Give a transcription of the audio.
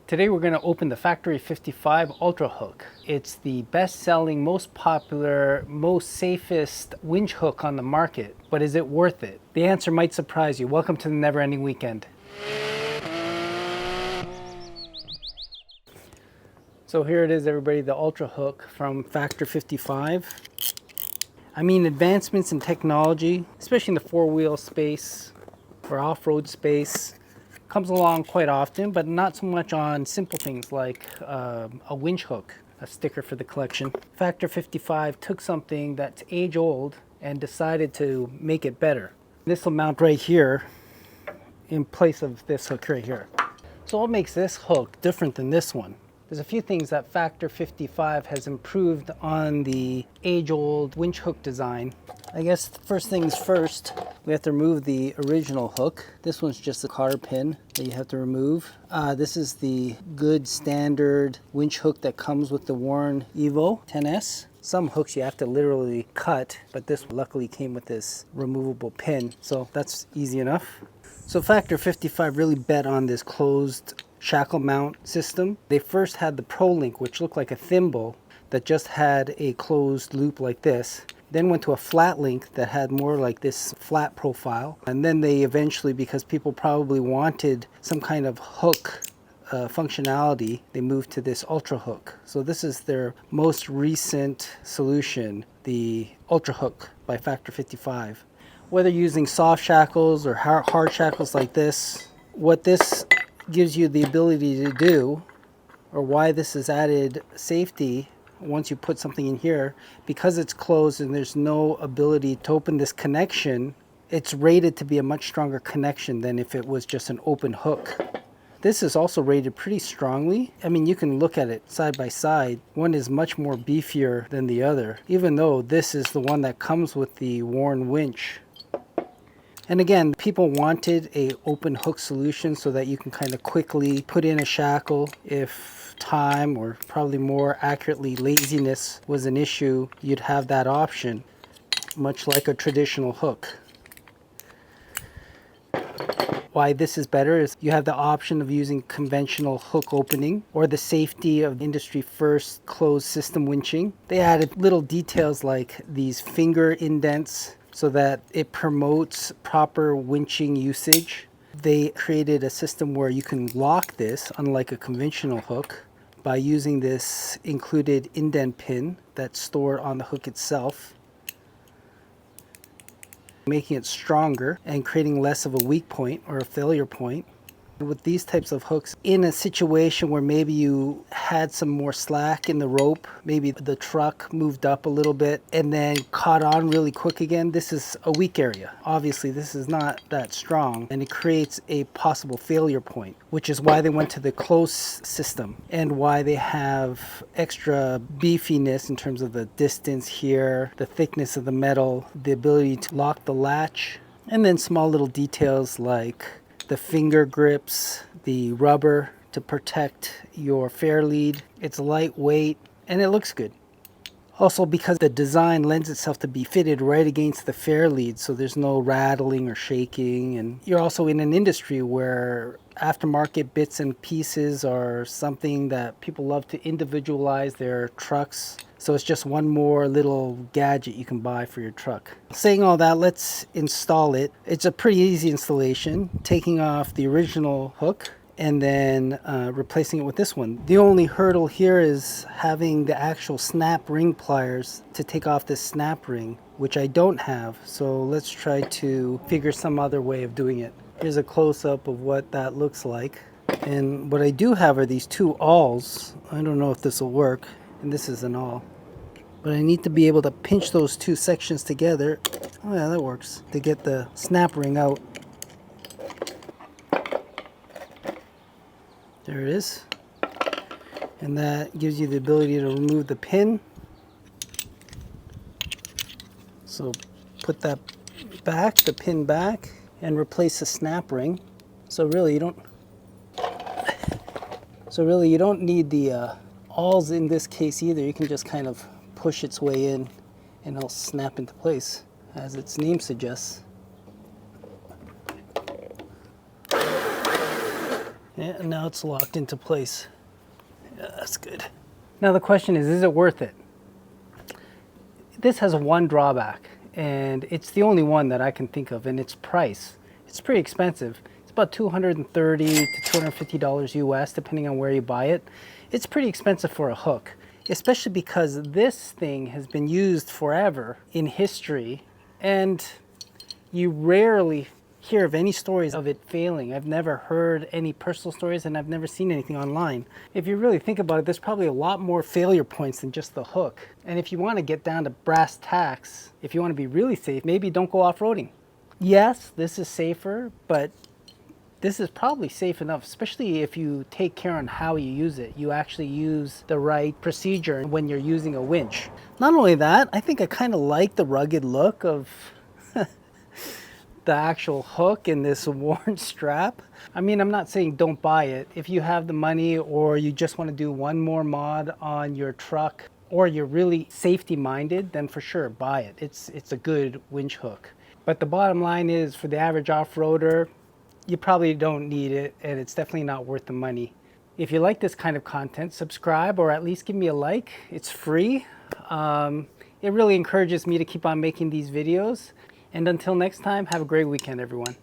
Today we're going to open the Factory 55 UltraHook. It's the best-selling, most popular, most safest winch hook on the market. But is it worth it? The answer might surprise you. Welcome to the Never Ending Weekend. So here it is, everybody, the UltraHook from Factory 55. I mean, advancements in technology, especially in the four-wheel space or off-road space, comes along quite often, but not so much on simple things like a winch hook, a sticker for the collection. Factor 55 took something that's age-old and decided to make it better. This will mount right here in place of this hook right here. So what makes this hook different than this one? There's a few things that Factor 55 has improved on the age-old winch hook design. I guess first things first, we have to remove the original hook. This one's just a cotter pin that you have to remove. This is the good standard winch hook that comes with the Warren Evo 10S. Some hooks you have to literally cut, but this luckily came with this removable pin, so that's easy enough. So Factor 55 really bet on this closed shackle mount system. They first had the Pro Link, which looked like a thimble that just had a closed loop like this. Then went to a flat link that had more like this flat profile. And then they eventually, because people probably wanted some kind of hook functionality, they moved to this UltraHook. So this is their most recent solution, the UltraHook by Factor 55. Whether using soft shackles or hard shackles like this, what this gives you the ability to do, or why this is added safety once you put something in here, because it's closed and there's no ability to open this connection, it's rated to be a much stronger connection than if it was just an open hook. This is also rated pretty strongly. I mean, you can look at it side by side. One is much more beefier than the other, even though this is the one that comes with the Warren winch. And again, people wanted a open hook solution so that you can kind of quickly put in a shackle if time, or probably more accurately laziness, was an issue. You'd have that option, much like a traditional hook. Why this is better is you have the option of using conventional hook opening or the safety of industry first closed system winching. They added little details like these finger indents so that it promotes proper winching usage. They created a system where you can lock this, unlike a conventional hook, by using this included indent pin that's stored on the hook itself, making it stronger and creating less of a weak point or a failure point. With these types of hooks, in a situation where maybe you had some more slack in the rope, maybe the truck moved up a little bit and then caught on really quick again, this is a weak area. Obviously, this is not that strong, and it creates a possible failure point, which is why they went to the closed system and why they have extra beefiness in terms of the distance here, the thickness of the metal, the ability to lock the latch, and then small little details like the finger grips, the rubber to protect your fair lead. It's lightweight and it looks good. Also, because the design lends itself to be fitted right against the fair lead, so there's no rattling or shaking. And you're also in an industry where aftermarket bits and pieces are something that people love to individualize their trucks. So it's just one more little gadget you can buy for your truck. Saying all that, let's install it. It's a pretty easy installation, taking off the original hook and then replacing it with this one. The only hurdle here is having the actual snap ring pliers to take off this snap ring, which I don't have. So let's try to figure some other way of doing it. Here's a close-up of what that looks like. And what I do have are these two awls. I don't know if this will work. And this is an awl. But I need to be able to pinch those two sections together. Oh yeah, that works. To get the snap ring out. There it is. And that gives you the ability to remove the pin. So put that back, the pin back, and replace the snap ring. So really you don't need the awls in this case either. You can just kind of push its way in and it'll snap into place, as its name suggests. Yeah, now it's locked into place. Yeah, that's good. Now the question is it worth it? This has one drawback, and it's the only one that I can think of, and it's price. It's pretty expensive. It's about $230 to $250 US, depending on where you buy it. It's pretty expensive for a hook, especially because this thing has been used forever in history, and you rarely hear of any stories of it failing. I've never heard any personal stories, and I've never seen anything online. If you really think about it, there's probably a lot more failure points than just the hook. And if you want to get down to brass tacks, if you want to be really safe, maybe don't go off-roading. Yes, this is safer, but this is probably safe enough, especially if you take care on how you use it. You actually use the right procedure when you're using a winch. Not only that, I think I kind of like the rugged look of the actual hook and this worn strap. I mean, I'm not saying don't buy it. If you have the money, or you just want to do one more mod on your truck, or you're really safety minded, then for sure buy it. It's a good winch hook. But the bottom line is, for the average off-roader, you probably don't need it, and it's definitely not worth the money. If you like this kind of content, subscribe, or at least give me a like. It's free. It really encourages me to keep on making these videos. And until next time, have a great weekend, everyone.